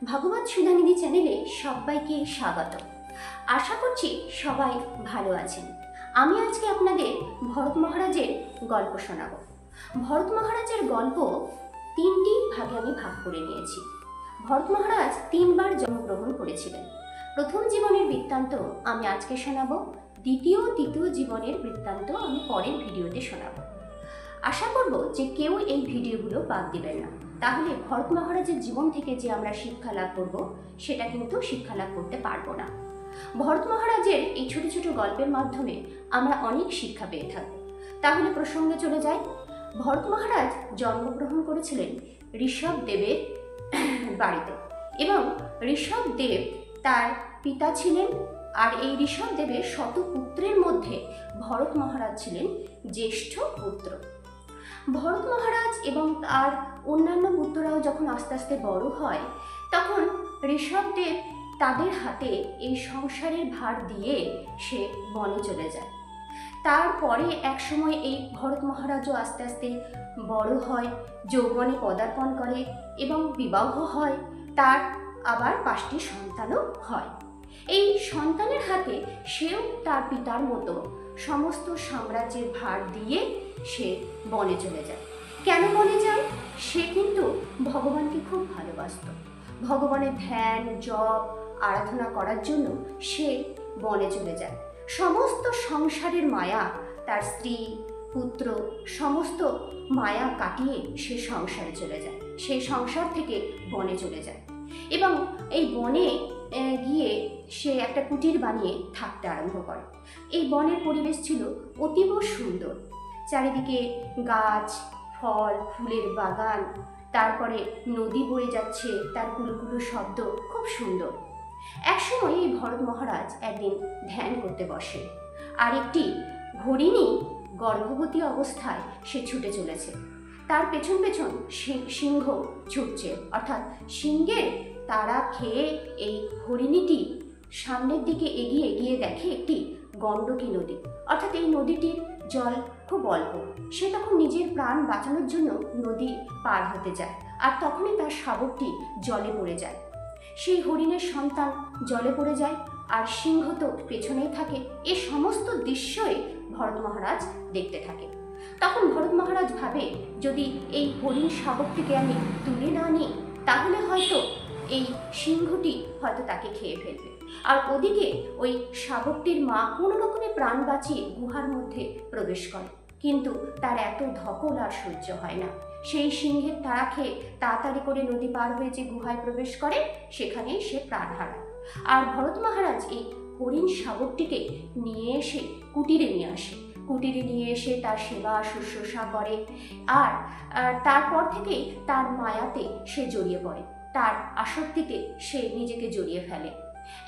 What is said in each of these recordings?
ভগবত সুধানিধি চ্যানেলে সবাইকে স্বাগত। আশা করছি সবাই ভালো আছেন। আমি আজকে আপনাদের ভরত মহারাজের গল্প শোনাব। ভরত মহারাজের গল্প তিনটি ভাগে আমি ভাগ করে নিয়েছি। ভরত মহারাজ 3 বার জন্মগ্রহণ করেছিলেন। প্রথম জীবনের বৃত্তান্ত আমি আজকে শোনাবো, দ্বিতীয় তৃতীয় জীবনের বৃত্তান্ত আমি পরের ভিডিওতে শোনাবো। আশা করব যে কেউ এই ভিডিওগুলো বাদ দিবেন না, তাহলে ভরত মহারাজের জীবন থেকে যে আমরা শিক্ষা লাভ করব সেটা কিন্তু শিক্ষা লাভ করতে পারবো না। ভরত মহারাজের এই ছোট ছোট গল্পের মাধ্যমে আমরা অনেক শিক্ষা পেয়ে থাকব। তাহলে প্রসঙ্গে চলে যাই। ভরত মহারাজ জন্মগ্রহণ করেছিলেন ঋষভ দেবের বাড়িতে, এবং ঋষভ দেব তার পিতা ছিলেন। আর এই ঋষভ দেবের শত পুত্রের মধ্যে ভরত মহারাজ ছিলেন জ্যেষ্ঠ পুত্র। ভরত মহারাজ এবং তার অন্যান্য পুত্ররাও যখন আস্তে আস্তে বড় হয়, তখন ঋষভদেব তাদের হাতে এই সংসারের ভার দিয়ে সে বনে চলে যায়। তারপরে একসময় এই ভরত মহারাজও আস্তে আস্তে বড় হয়, যৌবনে পদার্পণ করে এবং বিবাহ হয়। তার আবার 5টি সন্তানও হয়। এই সন্তানের হাতে সেও তার পিতার মতো সমস্ত সাম্রাজ্যের ভার দিয়ে সে বনে চলে যায়। কেন বনে যায়? সে কিন্তু ভগবানকে খুব ভালোবাসত। ভগবানের ধ্যান জপ আরাধনা করার জন্য সে বনে চলে যায়। সমস্ত সংসারের মায়া, তার স্ত্রী পুত্র সমস্ত মায়া কাটিয়ে সে সংসারে চলে যায়। সেই সংসার থেকে বনে চলে যায় এবং এই বনে গিয়ে সে একটা কুটির বানিয়ে থাকতে আরম্ভ করে। এই বনের পরিবেশ ছিল অতীব সুন্দর। চারিদিকে গাছ, ফল, ফুলের বাগান, তারপরে নদী বয়ে যাচ্ছে, তার কুলুকুলু শব্দ খুব সুন্দর। একসময় এই ভরত মহারাজ একদিন ধ্যান করতে বসে, আর একটি হরিণী গর্ভবতী অবস্থায় সে ছুটে চলেছে। তার পেছন পেছন সিংহ ছুটছে, অর্থাৎ সিংহের তাড়া খেয়ে এই হরিণীটি সামনের দিকে এগিয়ে গিয়ে দেখে একটি গণ্ডকী নদী, অর্থাৎ এই নদীটির জল খুব অল্প। সে তখন নিজের প্রাণ বাঁচানোর জন্য নদী পার হতে যায়, আর তখনই তার শাবকটি জলে পড়ে যায়। সেই হরিণের সন্তান জলে পড়ে যায়, আর সিংহ তো পেছনেই থাকে। এই সমস্ত দৃশ্যই ভরত মহারাজ দেখতে থাকে। তখন ভরত মহারাজ ভাবে, যদি এই হরিণ শাবকটিকে আমি তুলে না নিই, তাহলে হয়তো এই সিংহটি হয়তো তাকে খেয়ে ফেলবে। আর ওদিকে ওই শাবকটির মা কোনো রকমে প্রাণ বাঁচিয়ে গুহার মধ্যে প্রবেশ করে, কিন্তু তার এত ধকল আর সহ্য হয় না। সেই সিংহের তাড়া খেয়ে তাড়াতাড়ি করে নদী পার হয়ে যে গুহায় প্রবেশ করে, সেখানেই সে প্রাণ হারায়। আর ভরত মহারাজ এই হরিণ শাবকটিকে নিয়ে এসে কুটিরে নিয়ে আসে। কুটিরে নিয়ে এসে তার সেবা শুশ্রূষা করে, আর তারপর থেকেই তার মায়াতে সে জড়িয়ে পড়ে। তার আসক্তিতে সে নিজেকে জড়িয়ে ফেলে।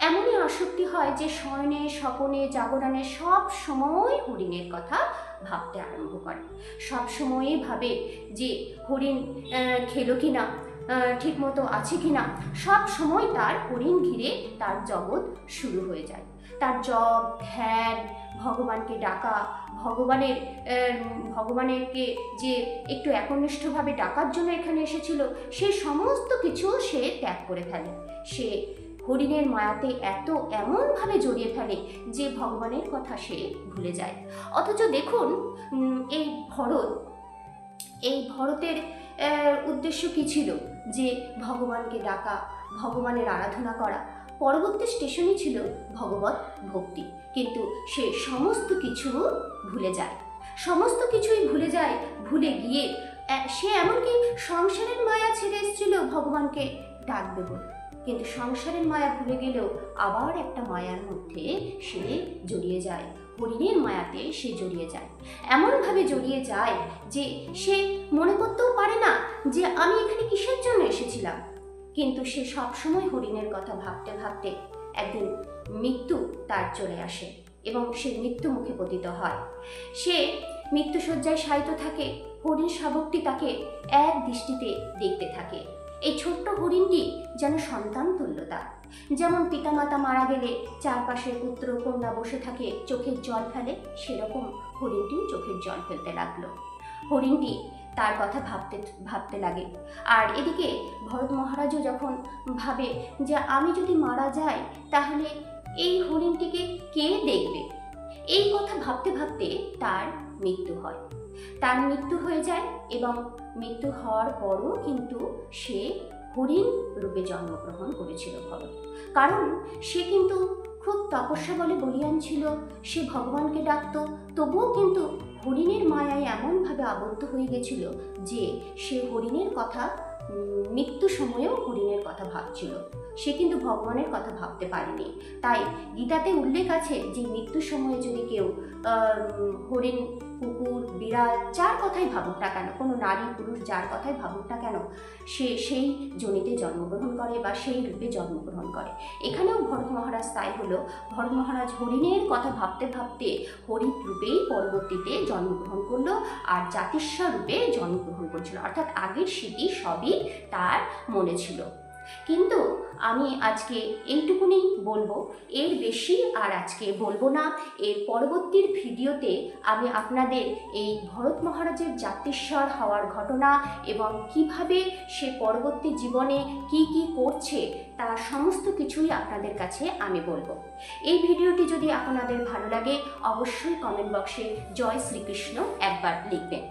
এমনই আসক্তি হয় যে শয়নে স্বপনে জাগরণে সব সময় হরিণের কথা ভাবতে আরম্ভ করে। সব সময়ই ভাবে যে হরিণ খেলো কিনা, ঠিক মতো আছে কিনা। সব সময় তার হরিণ ঘিরে তার জগৎ শুরু হয়ে যায়। তার জপ ধ্যান, ভগবানকে ডাকা, ভগবানেরকে যে একটু একনিষ্ঠভাবে ডাকার জন্য এখানে এসেছিল, সেই সমস্ত কিছু সে ত্যাগ করে ফেলে। সে হরিণের মায়াতে এমনভাবে জড়িয়ে ফেলে যে ভগবানের কথা সে ভুলে যায়। অথচ দেখুন, এই ভরতের উদ্দেশ্য কি ছিল? যে ভগবানকে ডাকা, ভগবানের আরাধনা করা। পরবর্তী স্টেশনই ছিল ভগবত ভক্তি, কিন্তু সে সমস্ত কিছু ভুলে যায়। সমস্ত কিছুই ভুলে যায়। ভুলে গিয়ে সে এমনকি সংসারের মায়া ছেড়ে এসেছিল ভগবানকে ডাকবে বলে, কিন্তু সংসারের মায়া ভুলে গেলেও আবার একটা মায়ার মধ্যে সে জড়িয়ে যায়। হরিণের মায়াতে সে জড়িয়ে যায়। এমনভাবে জড়িয়ে যায় যে সে মনে করতেও পারে না যে আমি এখানে কিসের জন্য এসেছিলাম। কিন্তু সে সবসময় হরিণের কথা ভাবতে ভাবতে একদিন মৃত্যু তার চলে আসে এবং সে মৃত্যু মুখে পতিত হয়। সে মৃত্যুশয্যায় শায়িত থাকে। হরিণ শাবকটি তাকে এক দৃষ্টিতে দেখতে থাকে। এই ছোট্ট হরিণটি যেন সন্তান তুল্য তার। যেমন পিতামাতা মারা গেলে চারপাশে পুত্র কন্যা বসে থাকে, চোখের জল ফেলে, সেরকম হরিণটিও চোখের জল ফেলতে লাগলো। হরিণটি তার কথা ভাবতে ভাবতে লাগে। আর এদিকে ভরত মহারাজও যখন ভাবে যে আমি যদি মারা যাই তাহলে এই হরিণটিকে কে দেখবে, এই কথা ভাবতে ভাবতে তার মৃত্যু হয়। তার মৃত্যু হয়ে যায় এবং মৃত্যু হওয়ার পরও কিন্তু সে হরিণ রূপে জন্মগ্রহণ করেছিল ভরত। কারণ সে কিন্তু খুব তপস্যা বলে বলিয়ান ছিল, সে ভগবানকে ডাকত, তবুও কিন্তু হরিণের মায়ায় এমনভাবে আবদ্ধ হয়ে গেছিল যে সে হরিণের কথা মৃত্যু সময়েও হরিণের কথা ভাবছিল, সে কিন্তু ভগবানের কথা ভাবতে পারেনি। তাই গীতাতে উল্লেখ আছে যে মৃত্যুর সময়ে যদি কেউ হরিণ, কুকুর, বিড়াল যার কথাই ভাবুক না কেন, কোনো নারী পুরুষ যার কথাই ভাবুক না কেন, সে সেই জনিতে জন্মগ্রহণ করে বা সেই রূপে জন্মগ্রহণ করে। এখানেও ভরত মহারাজ তাই হলো, ভরত মহারাজ হরিণের কথা ভাবতে ভাবতে হরিণ রূপেই পরবর্তীতে জন্মগ্রহণ করলো আর জাতিস্বর রূপে জন্মগ্রহণ করছিল, অর্থাৎ আগের স্মৃতি সবই তার মনে ছিল। কিন্তু আমি আজকে এইটুকুনি বলবো, এর বেশি আর আজকে বলবো না। এর পরবর্তীর ভিডিওতে আমি আপনাদের এই ভরত মহারাজের জাতিস্বর হওয়ার ঘটনা এবং কিভাবে সে পরবর্তী জীবনে কি কি করছে তার সমস্ত কিছুই আপনাদের কাছে আমি বলবো। এই ভিডিওটি যদি আপনাদের ভালো লাগে অবশ্যই কমেন্ট বক্সে জয় শ্রীকৃষ্ণ একবার লিখবেন।